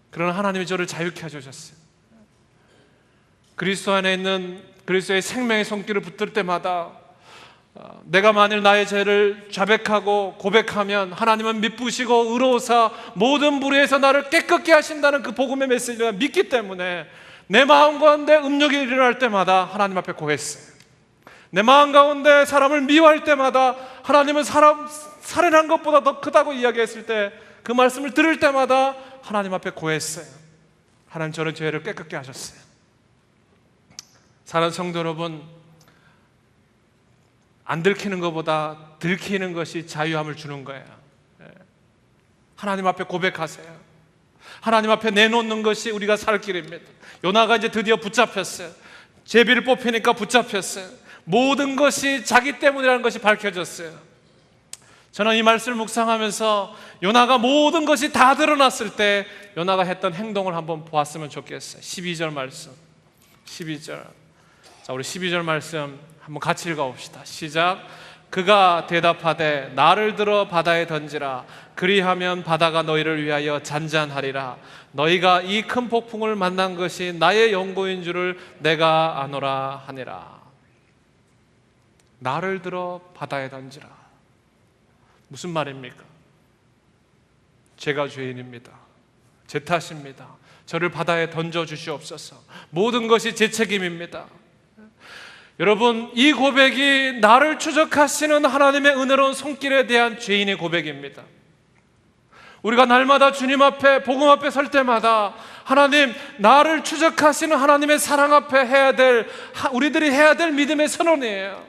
그러나 하나님이 저를 자유케 해주셨어요. 그리스도 안에 있는 그리스도의 생명의 손길을 붙들 때마다 내가 만일 나의 죄를 자백하고 고백하면 하나님은 미쁘시고 의로우사 모든 불의에서 나를 깨끗게 하신다는 그 복음의 메시지를 믿기 때문에 내 마음 가운데 음욕이 일어날 때마다 하나님 앞에 고했어요. 내 마음 가운데 사람을 미워할 때마다 하나님은 사람 살인한 것보다 더 크다고 이야기했을 때 그 말씀을 들을 때마다 하나님 앞에 고했어요. 하나님, 저는 죄를 깨끗게 하셨어요. 사랑하는 성도 여러분, 안 들키는 것보다 들키는 것이 자유함을 주는 거예요. 하나님 앞에 고백하세요. 하나님 앞에 내놓는 것이 우리가 살 길입니다. 요나가 이제 드디어 붙잡혔어요. 제비를 뽑히니까 붙잡혔어요. 모든 것이 자기 때문이라는 것이 밝혀졌어요. 저는 이 말씀을 묵상하면서 요나가 모든 것이 다 드러났을 때 요나가 했던 행동을 한번 보았으면 좋겠어요. 12절 말씀, 12절. 자, 우리 12절 말씀 한번 같이 읽어봅시다. 시작. 그가 대답하되 나를 들어 바다에 던지라. 그리하면 바다가 너희를 위하여 잔잔하리라. 너희가 이 큰 폭풍을 만난 것이 나의 연고인 줄을 내가 아노라 하니라. 나를 들어 바다에 던지라. 무슨 말입니까? 제가 죄인입니다. 제 탓입니다. 저를 바다에 던져 주시옵소서. 모든 것이 제 책임입니다. 여러분, 이 고백이 나를 추적하시는 하나님의 은혜로운 손길에 대한 죄인의 고백입니다. 우리가 날마다 주님 앞에 복음 앞에 설 때마다 하나님, 나를 추적하시는 하나님의 사랑 앞에 우리들이 해야 될 믿음의 선언이에요.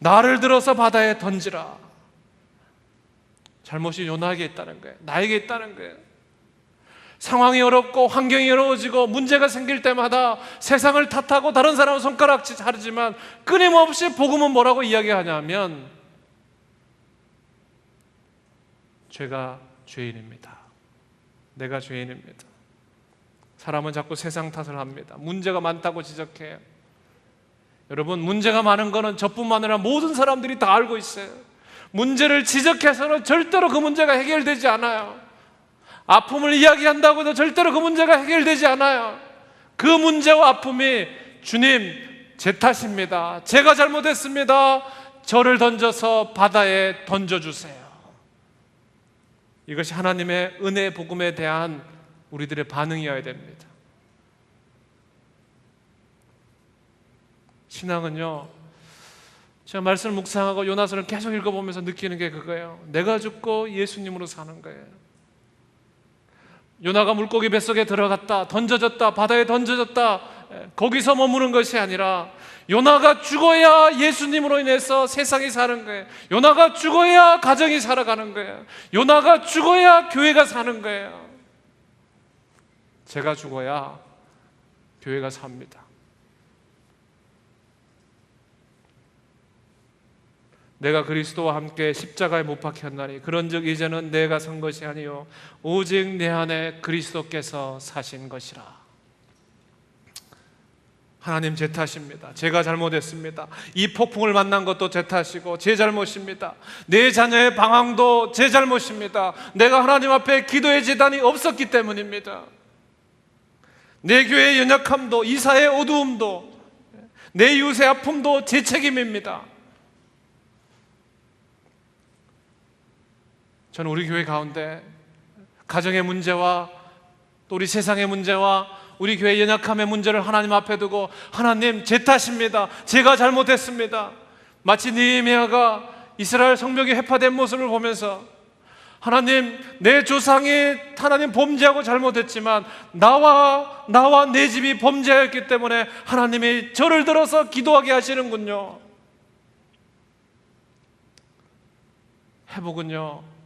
나를 들어서 바다에 던지라. 잘못이 요나에게 있다는 거예요. 나에게 있다는 거예요. 상황이 어렵고 환경이 어려워지고 문제가 생길 때마다 세상을 탓하고 다른 사람은 손가락질 하지만 끊임없이 복음은 뭐라고 이야기하냐면 죄가 죄인입니다. 내가 죄인입니다. 사람은 자꾸 세상 탓을 합니다. 문제가 많다고 지적해요. 여러분, 문제가 많은 거는 저뿐만 아니라 모든 사람들이 다 알고 있어요. 문제를 지적해서는 절대로 그 문제가 해결되지 않아요. 아픔을 이야기한다고 해도 절대로 그 문제가 해결되지 않아요. 그 문제와 아픔이 주님, 제 탓입니다. 제가 잘못했습니다. 저를 던져서 바다에 던져주세요. 이것이 하나님의 은혜 복음에 대한 우리들의 반응이어야 됩니다. 신앙은요, 제가 말씀을 묵상하고 요나서를 계속 읽어보면서 느끼는 게 그거예요. 내가 죽고 예수님으로 사는 거예요. 요나가 물고기 뱃속에 들어갔다, 던져졌다, 바다에 던져졌다, 거기서 머무는 것이 아니라 요나가 죽어야 예수님으로 인해서 세상이 사는 거예요. 요나가 죽어야 가정이 살아가는 거예요. 요나가 죽어야 교회가 사는 거예요. 제가 죽어야 교회가 삽니다. 내가 그리스도와 함께 십자가에 못 박혔나니 그런즉 이제는 내가 산 것이 아니요 오직 내 안에 그리스도께서 사신 것이라. 하나님, 제 탓입니다. 제가 잘못했습니다. 이 폭풍을 만난 것도 제 탓이고 제 잘못입니다. 내 자녀의 방황도 제 잘못입니다. 내가 하나님 앞에 기도의 제단이 없었기 때문입니다. 내 교회의 연약함도, 이 사회의 어두움도, 내 이웃의 아픔도 제 책임입니다. 저는 우리 교회 가운데 가정의 문제와 또 우리 세상의 문제와 우리 교회 연약함의 문제를 하나님 앞에 두고, 하나님 제 탓입니다, 제가 잘못했습니다, 마치 느헤미야가 이스라엘 성벽이 회파된 모습을 보면서 하나님, 내 조상이 하나님 범죄하고 잘못했지만 나와 내 집이 범죄하였기 때문에 하나님이 저를 들어서 기도하게 하시는군요. 회복은요,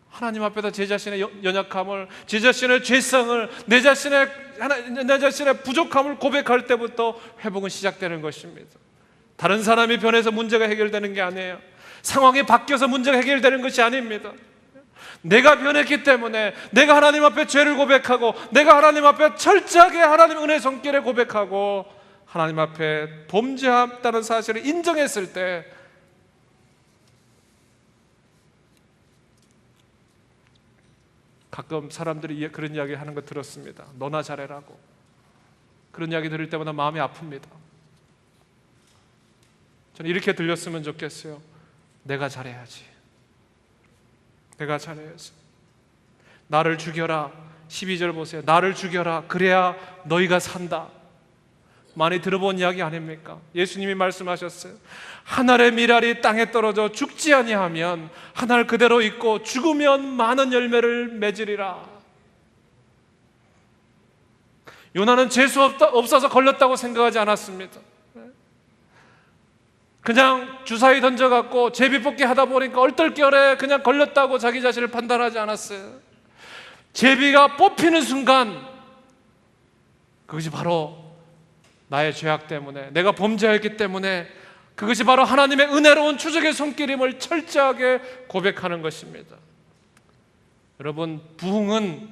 하나님 앞에다 제 자신의 연약함을, 제 자신의 죄성을, 내 자신의 부족함을 고백할 때부터 회복은 시작되는 것입니다. 다른 사람이 변해서 문제가 해결되는 게 아니에요. 상황이 바뀌어서 문제가 해결되는 것이 아닙니다. 내가 변했기 때문에 내가 하나님 앞에 죄를 고백하고, 내가 하나님 앞에 철저하게 하나님 은혜의 손길에 고백하고, 하나님 앞에 범죄했다는 사실을 인정했을 때, 가끔 사람들이 그런 이야기 하는 거 들었습니다. 너나 잘해라고. 그런 이야기 들을 때마다 마음이 아픕니다. 저는 이렇게 들렸으면 좋겠어요. 내가 잘해야지. 내가 잘해야지. 나를 죽여라. 12절 보세요. 나를 죽여라. 그래야 너희가 산다. 많이 들어본 이야기 아닙니까? 예수님이 말씀하셨어요. 한 알의 밀알이 땅에 떨어져 죽지 아니하면 한 알 그대로 있고 죽으면 많은 열매를 맺으리라. 요나는 재수 없어서 걸렸다고 생각하지 않았습니다. 그냥 주사위 던져갖고 제비뽑기 하다 보니까 얼떨결에 그냥 걸렸다고 자기 자신을 판단하지 않았어요. 제비가 뽑히는 순간 그것이 바로 나의 죄악 때문에, 내가 범죄했기 때문에, 그것이 바로 하나님의 은혜로운 추적의 손길임을 철저하게 고백하는 것입니다. 여러분, 부흥은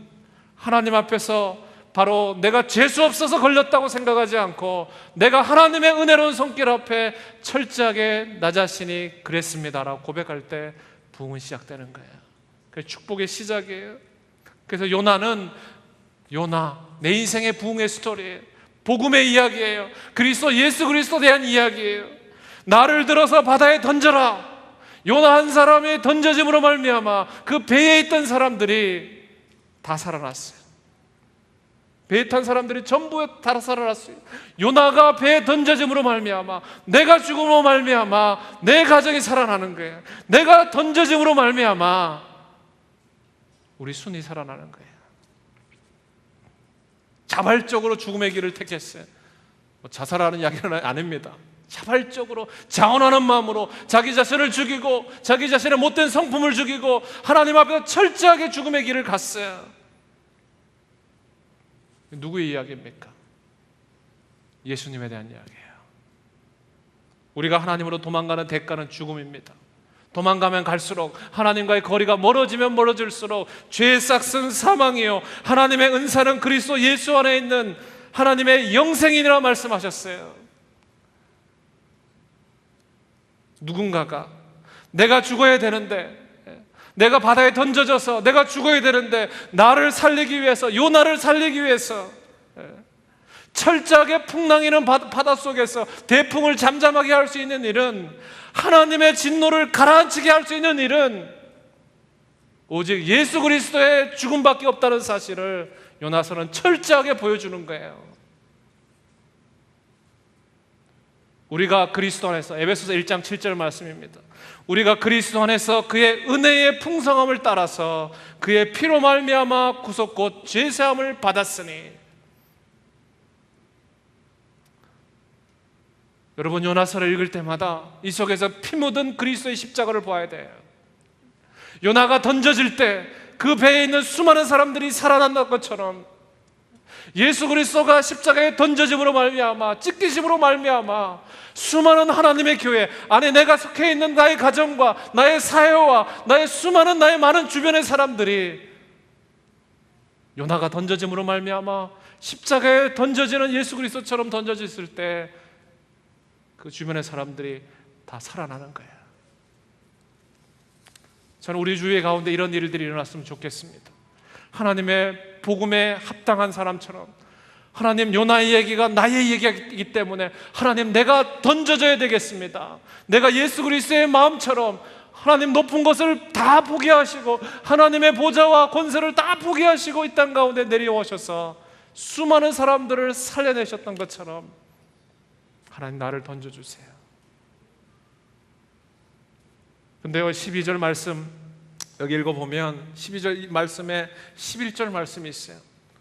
하나님 앞에서 바로 내가 재수 없어서 걸렸다고 생각하지 않고 내가 하나님의 은혜로운 손길 앞에 철저하게 나 자신이 그랬습니다라고 고백할 때 부흥은 시작되는 거예요. 그게 축복의 시작이에요. 그래서 요나는 내 인생의 부흥의 스토리예요. 복음의 이야기예요. 예수 그리스도에 대한 이야기예요. 나를 들어서 바다에 던져라. 요나 한 사람이 던져짐으로 말미암아 그 배에 있던 사람들이 다 살아났어요. 배에 탄 사람들이 전부 다 살아났어요. 요나가 배에 던져짐으로 말미암아, 내가 죽음으로 말미암아 내 가정이 살아나는 거예요. 내가 던져짐으로 말미암아 우리 순이 살아나는 거예요. 자발적으로 죽음의 길을 택했어요. 자살하는 이야기는 아닙니다. 자발적으로 자원하는 마음으로 자기 자신을 죽이고 자기 자신의 못된 성품을 죽이고 하나님 앞에서 철저하게 죽음의 길을 갔어요. 누구의 이야기입니까? 예수님에 대한 이야기예요. 우리가 하나님으로 도망가는 대가는 죽음입니다. 도망가면 갈수록, 하나님과의 거리가 멀어지면 멀어질수록 죄의 싹은 사망이요 하나님의 은사는 그리스도 예수 안에 있는 하나님의 영생이라 말씀하셨어요. 누군가가 내가 죽어야 되는데, 내가 바다에 던져져서 내가 죽어야 되는데, 나를 살리기 위해서, 요나를 살리기 위해서 철저하게 풍랑이는 바닷속에서 대풍을 잠잠하게 할 수 있는 일은, 하나님의 진노를 가라앉히게 할 수 있는 일은 오직 예수 그리스도의 죽음밖에 없다는 사실을 요나서는 철저하게 보여주는 거예요. 우리가 그리스도 안에서, 에베소서 1장 7절 말씀입니다. 우리가 그리스도 안에서 그의 은혜의 풍성함을 따라서 그의 피로 말미암아 구속 곧 죄사함을 받았으니. 여러분, 요나서를 읽을 때마다 이 속에서 피 묻은 그리스도의 십자가를 보아야 돼요. 요나가 던져질 때 그 배에 있는 수많은 사람들이 살아난다는 것처럼 예수 그리스도가 십자가에 던져짐으로 말미암아, 찢기심으로 말미암아 수많은 하나님의 교회 안에 내가 속해 있는 나의 가정과 나의 사회와 나의 나의 많은 주변의 사람들이 요나가 던져짐으로 말미암아 십자가에 던져지는 예수 그리스도처럼 던져졌을 때 그 주변의 사람들이 다 살아나는 거예요. 저는 우리 주위 가운데 이런 일들이 일어났으면 좋겠습니다. 하나님의 복음에 합당한 사람처럼, 하나님, 요나의 얘기가 나의 얘기이기 때문에 하나님, 내가 던져져야 되겠습니다. 내가 예수 그리스도의 마음처럼 하나님 높은 것을 다 포기하시고 하나님의 보좌와 권세를 다 포기하시고 이 땅 가운데 내려오셔서 수많은 사람들을 살려내셨던 것처럼 하나님 나를 던져주세요. 근데요 12절 말씀 여기 읽어보면 12절 말씀에 11절 말씀이 있어요.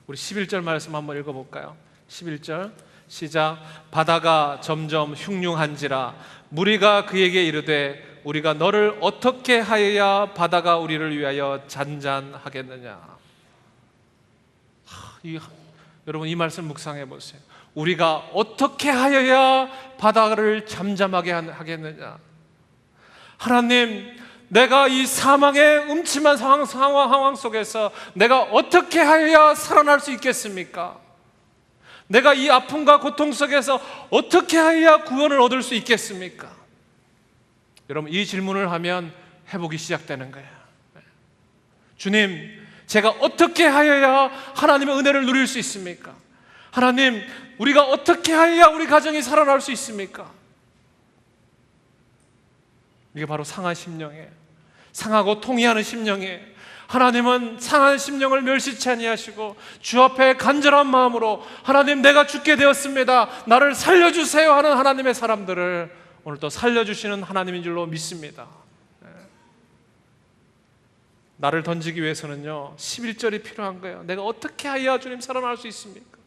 우리 11절 말씀 한번 읽어볼까요? 11절 시작. 바다가 점점 흉흉한지라 무리가 그에게 이르되 우리가 너를 어떻게 하여야 바다가 우리를 위하여 잔잔하겠느냐. 여러분 이 말씀 묵상해 보세요. 우리가 어떻게 하여야 바다를 잠잠하게 하겠느냐. 하나님, 내가 이 사망의 음침한 상황 속에서 내가 어떻게 하여야 살아날 수 있겠습니까? 내가 이 아픔과 고통 속에서 어떻게 하여야 구원을 얻을 수 있겠습니까? 여러분 이 질문을 하면 회복이 시작되는 거예요. 주님, 제가 어떻게 하여야 하나님의 은혜를 누릴 수 있습니까? 하나님, 우리가 어떻게 하여야 우리 가정이 살아날 수 있습니까? 이게 바로 상한 심령이에요. 상하고 통회하는 심령이에요. 하나님은 상한 심령을 멸시치 아니하시고 주 앞에 간절한 마음으로 하나님 내가 죽게 되었습니다, 나를 살려주세요 하는 하나님의 사람들을 오늘 또 살려주시는 하나님인 줄로 믿습니다. 나를 던지기 위해서는요 11절이 필요한 거예요. 내가 어떻게 하여야 주님 살아날 수 있습니까?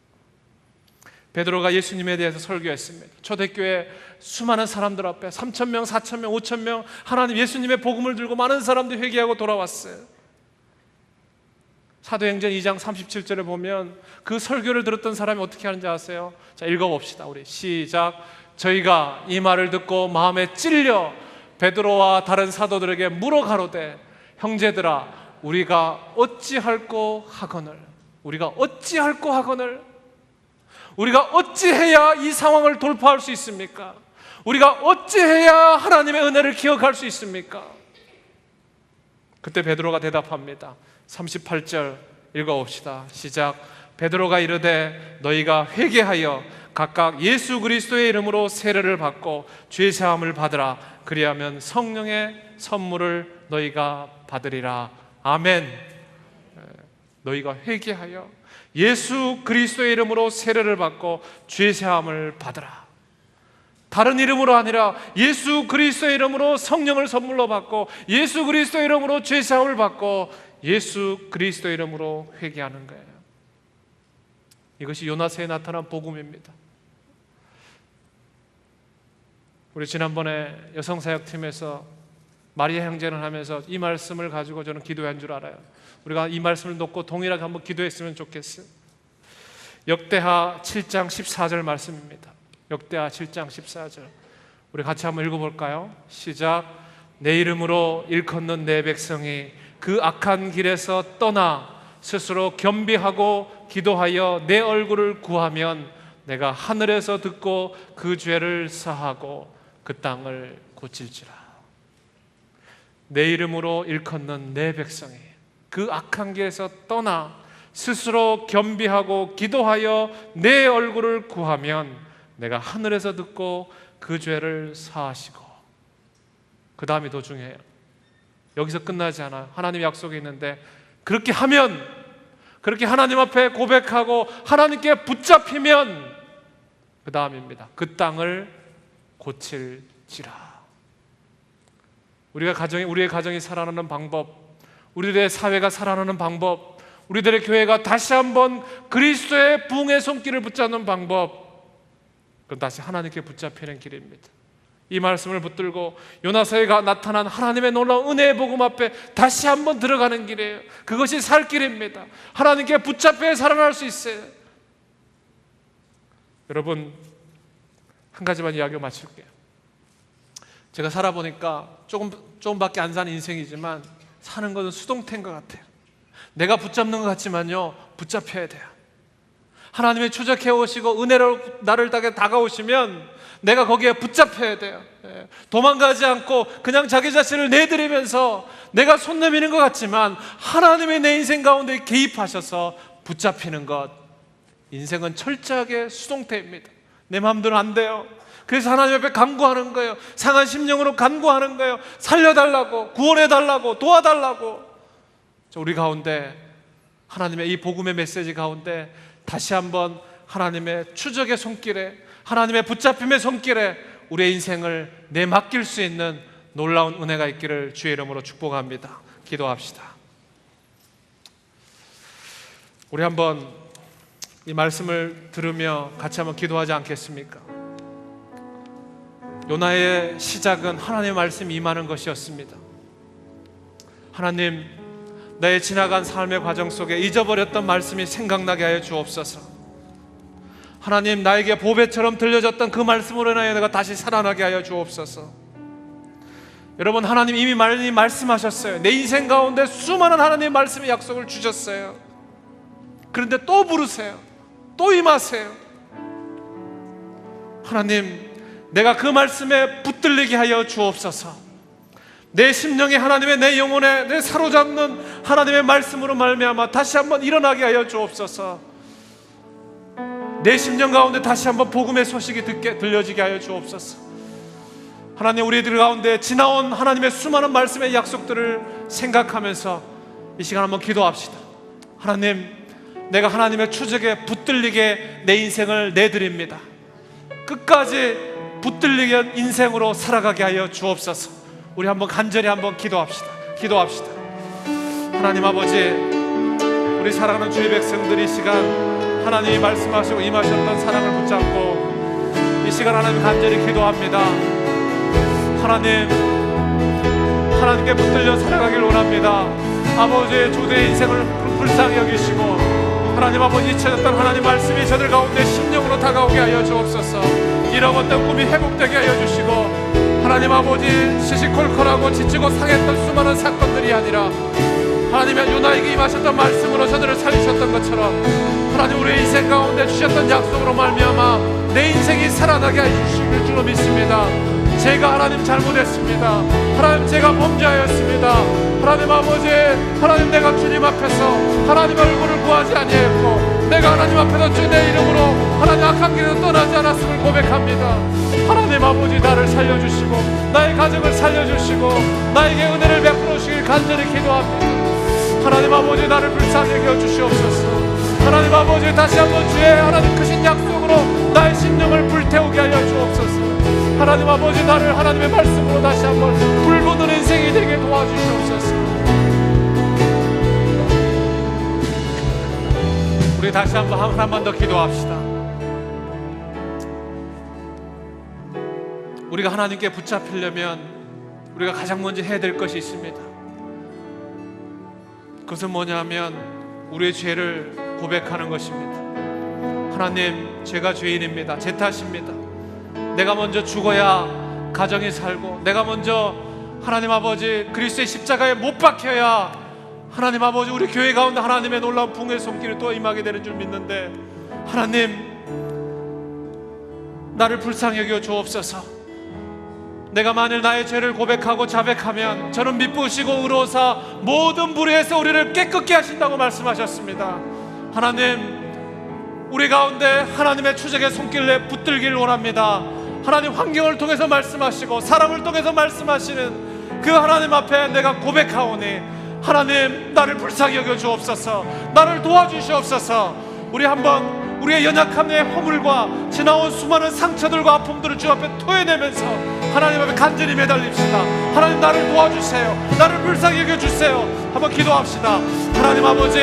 베드로가 예수님에 대해서 설교했습니다. 초대교회 수많은 사람들 앞에 3,000명, 4,000명, 5,000명 하나님 예수님의 복음을 들고 많은 사람들이 회개하고 돌아왔어요. 사도행전 2장 37절에 보면 그 설교를 들었던 사람이 어떻게 하는지 아세요? 자, 읽어봅시다. 우리 시작. 저희가 이 말을 듣고 마음에 찔려 베드로와 다른 사도들에게 물어 가로되 형제들아 우리가 어찌할꼬 하거늘, 우리가 어찌할꼬 하거늘, 우리가 어찌해야 이 상황을 돌파할 수 있습니까? 우리가 어찌해야 하나님의 은혜를 기억할 수 있습니까? 그때 베드로가 대답합니다. 38절 읽어봅시다. 시작. 베드로가 이르되 너희가 회개하여 각각 예수 그리스도의 이름으로 세례를 받고 죄 사함을 받으라. 그리하면 성령의 선물을 너희가 받으리라. 아멘. 너희가 회개하여 예수 그리스도의 이름으로 세례를 받고 죄 사함을 받으라. 다른 이름으로 아니라 예수 그리스도의 이름으로 성령을 선물로 받고 예수 그리스도의 이름으로 죄 사함을 받고 예수 그리스도의 이름으로 회개하는 거예요. 이것이 요나서에 나타난 복음입니다. 우리 지난번에 여성사역팀에서 마리아 형제를 하면서 이 말씀을 가지고 저는 기도한 줄 알아요. 우리가 이 말씀을 놓고 동일하게 한번 기도했으면 좋겠어요. 역대하 7장 14절 말씀입니다. 역대하 7장 14절 우리 같이 한번 읽어볼까요? 시작. 내 이름으로 일컫는 내 백성이 그 악한 길에서 떠나 스스로 겸비하고 기도하여 내 얼굴을 구하면 내가 하늘에서 듣고 그 죄를 사하고 그 땅을 고칠지라. 내 이름으로 일컫는 내 백성이 그 악한 길에서 떠나 스스로 겸비하고 기도하여 내 얼굴을 구하면 내가 하늘에서 듣고 그 죄를 사하시고. 그 다음이 더 중요해요. 여기서 끝나지 않아요. 하나님 약속이 있는데 그렇게 하면, 그렇게 하나님 앞에 고백하고 하나님께 붙잡히면 그 다음입니다. 그 땅을 고칠지라. 우리의 가정이 살아나는 방법, 우리들의 사회가 살아나는 방법, 우리들의 교회가 다시 한번 그리스도의 부흥의 손길을 붙잡는 방법, 그건 다시 하나님께 붙잡히는 길입니다. 이 말씀을 붙들고 요나서에 나타난 하나님의 놀라운 은혜의 복음 앞에 다시 한번 들어가는 길이에요. 그것이 살 길입니다. 하나님께 붙잡혀 살아날 수 있어요. 여러분, 한 가지만 이야기를 마칠게요. 제가 살아보니까 조금밖에 안 사는 인생이지만 사는 것은 수동태인 것 같아요. 내가 붙잡는 것 같지만요, 붙잡혀야 돼요. 하나님의 추적해 오시고 은혜로 나를 다가오시면 내가 거기에 붙잡혀야 돼요. 도망가지 않고 그냥 자기 자신을 내드리면서 내가 손 내미는 것 같지만 하나님의 내 인생 가운데 개입하셔서 붙잡히는 것. 인생은 철저하게 수동태입니다. 내 마음대로 안 돼요. 그래서 하나님 앞에 간구하는 거예요. 상한 심령으로 간구하는 거예요. 살려달라고, 구원해달라고, 도와달라고. 우리 가운데 하나님의 이 복음의 메시지 가운데 다시 한번 하나님의 추적의 손길에, 하나님의 붙잡힘의 손길에 우리의 인생을 내맡길 수 있는 놀라운 은혜가 있기를 주의 이름으로 축복합니다. 기도합시다. 우리 한번 이 말씀을 들으며 같이 한번 기도하지 않겠습니까? 요나의 시작은 하나님의 말씀이 임하는 것이었습니다. 하나님, 나의 지나간 삶의 과정 속에 잊어버렸던 말씀이 생각나게 하여 주옵소서. 하나님, 나에게 보배처럼 들려졌던 그 말씀으로 인하여 내가 다시 살아나게 하여 주옵소서. 여러분, 하나님 이미 많이 말씀하셨어요. 내 인생 가운데 수많은 하나님의 말씀의 약속을 주셨어요. 그런데 또 부르세요. 또 임하세요. 하나님, 내가 그 말씀에 붙들리게 하여 주옵소서. 내 심령에 하나님의, 내 영혼에 내 사로잡는 하나님의 말씀으로 말미암아 다시 한번 일어나게 하여 주옵소서. 내 심령 가운데 다시 한번 복음의 소식이 들려지게 하여 주옵소서. 하나님, 우리들 가운데 지나온 하나님의 수많은 말씀의 약속들을 생각하면서 이 시간 한번 기도합시다. 하나님, 내가 하나님의 추적에 붙들리게 내 인생을 내드립니다. 끝까지 붙들리게 인생으로 살아가게 하여 주옵소서. 우리 한번 간절히 한번 기도합시다. 하나님 아버지, 우리 사랑하는 주의 백성들이 이 시간 하나님이 말씀하시고 임하셨던 사랑을 붙잡고 이 시간 하나님 간절히 기도합니다. 하나님께 붙들려 살아가길 원합니다. 아버지의 주도의 인생을 불쌍히 여기시고 하나님 아버지, 잊혀졌던 하나님 말씀이 저들 가운데 심령으로 다가오게 하여 주옵소서. 잃어버렸던 꿈이 회복되게 하여 주시고 하나님 아버지, 시시콜콜하고 지치고 상했던 수많은 사건들이 아니라 하나님의 요나에게 임하셨던 말씀으로 저들을 살리셨던 것처럼 하나님, 우리의 인생 가운데 주셨던 약속으로 말미암아 내 인생이 살아나게 하여 주실 줄로 믿습니다. 제가 하나님 잘못했습니다. 하나님, 제가 범죄하였습니다. 하나님 아버지, 하나님, 내가 주님 앞에서 하나님의 얼굴을 구하지 아니했고 내가 하나님 앞에서 주의 이름으로 하나님 악한 길에서 떠나지 않았음을 고백합니다. 하나님 아버지, 나를 살려주시고 나의 가정을 살려주시고 나에게 은혜를 베풀어 주시길 간절히 기도합니다. 하나님 아버지, 나를 불쌍히 여겨 주시옵소서. 하나님 아버지, 다시 한번 주의 하나님 크신 약속으로 나의 심령을 불태우게 하여 주옵소서. 하나님 아버지, 나를 하나님의 말씀으로 다시 한번 불붙는 인생이 되게 도와주시옵소서. 우리 다시 한 번 더 기도합시다. 우리가 하나님께 붙잡히려면 우리가 가장 먼저 해야 될 것이 있습니다. 그것은 뭐냐면 우리의 죄를 고백하는 것입니다. 하나님, 제가 죄인입니다. 제 탓입니다. 내가 먼저 죽어야 가정이 살고 내가 먼저 하나님 아버지 그리스도의 십자가에 못 박혀야 하나님 아버지 우리 교회 가운데 하나님의 놀라운 붕의 손길이 또 임하게 되는 줄 믿는데, 하나님, 나를 불쌍히 여겨 주옵소서. 내가 만일 나의 죄를 고백하고 자백하면 저는 미쁘시고 의로우사 모든 불의에서 우리를 깨끗게 하신다고 말씀하셨습니다. 하나님, 우리 가운데 하나님의 추적의 손길에 붙들길 원합니다. 하나님, 환경을 통해서 말씀하시고 사람을 통해서 말씀하시는 그 하나님 앞에 내가 고백하오니 하나님, 나를 불쌍히 여겨 주옵소서. 나를 도와주시옵소서. 우리 한번 우리의 연약함의 허물과 지나온 수많은 상처들과 아픔들을 주 앞에 토해내면서 하나님 앞에 간절히 매달립시다. 하나님, 나를 도와주세요. 나를 불쌍히 여겨주세요. 한번 기도합시다. 하나님 아버지,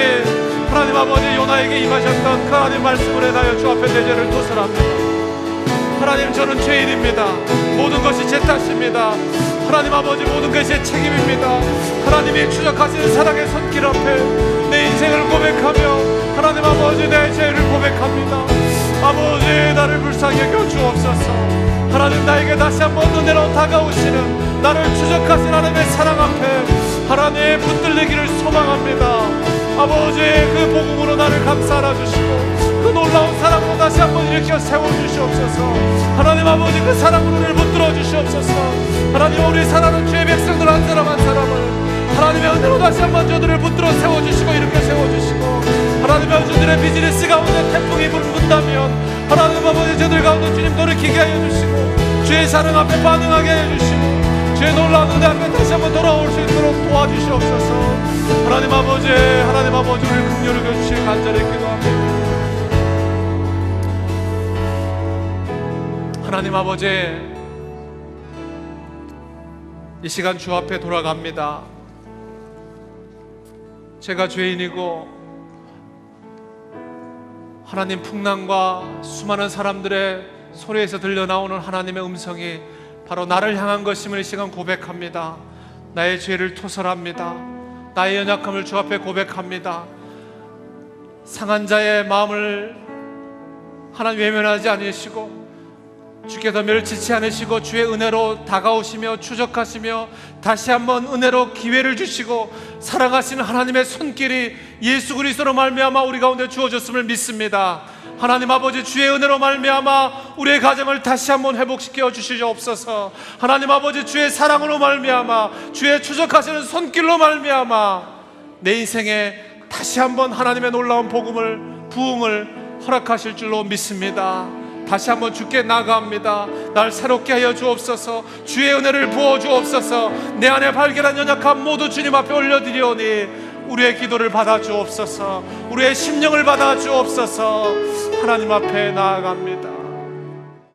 요나에게 임하셨던 그 하나님 말씀을 해다여 주 앞에 내 죄를 도설합니다. 하나님, 저는 죄인입니다. 모든 것이 제 탓입니다. 하나님 아버지, 모든 것이 제 책임입니다. 하나님이 추적하시는 사랑의 손길 앞에 내 인생을 고백하며 하나님 아버지, 내 죄를 고백합니다. 아버지, 나를 불쌍히 여겨 주옵소서. 하나님, 나에게 다시 한번 은혜로 다가오시는 나를 추적하신 하나님의 사랑 앞에 하나님 붙들리기를 소망합니다. 아버지, 그 복음으로 나를 감싸라 주시고 그 놀라운 사랑으로 다시 한번 일으켜 세워주시옵소서. 하나님 아버지, 그 사랑으로 우리를 붙들어 주시옵소서. 하나님, 우리 사랑하는 주의 백성들 한 사람 한 사람을 하나님의 은혜로 다시 한번 저들을 붙들어 세워주시고 일으켜 세워주시고, 하나님의 저들의 비즈니스 가운데 태풍이 불군다면 하나님 아버지, 저들 가운데 주님 돌이키게 하여 주시고 주의 사랑 앞에 반응하게 하여 주시고 주의 놀라운 은혜 앞에 다시 한번 돌아올 수 있도록 도와주시옵소서. 하나님 아버지, 하나님 아버지, 우리를 긍휼히 여겨주시길 간절히 기도합니다. 하나님 아버지, 이 시간 주 앞에 돌아갑니다. 제가 죄인이고 하나님 풍랑과 수많은 사람들의 소리에서 들려나오는 하나님의 음성이 바로 나를 향한 것임을 이 시간 고백합니다. 나의 죄를 토설합니다. 나의 연약함을 주 앞에 고백합니다. 상한 자의 마음을 하나님 외면하지 않으시고 주께서 멸치치 않으시고 주의 은혜로 다가오시며 추적하시며 다시 한번 은혜로 기회를 주시고 사랑하시는 하나님의 손길이 예수 그리스도로 말미암아 우리 가운데 주어졌음을 믿습니다. 하나님 아버지, 주의 은혜로 말미암아 우리의 가정을 다시 한번 회복시켜 주시옵소서. 하나님 아버지, 주의 사랑으로 말미암아 주의 추적하시는 손길로 말미암아 내 인생에 다시 한번 하나님의 놀라운 복음을, 부흥을 허락하실 줄로 믿습니다. 다시 한번 주께 나아갑니다. 날 새롭게 하여 주옵소서. 주의 은혜를 부어 주옵소서. 내 안에 발견한 연약함 모두 주님 앞에 올려드리오니 우리의 기도를 받아 주옵소서. 우리의 심령을 받아 주옵소서. 하나님 앞에 나아갑니다.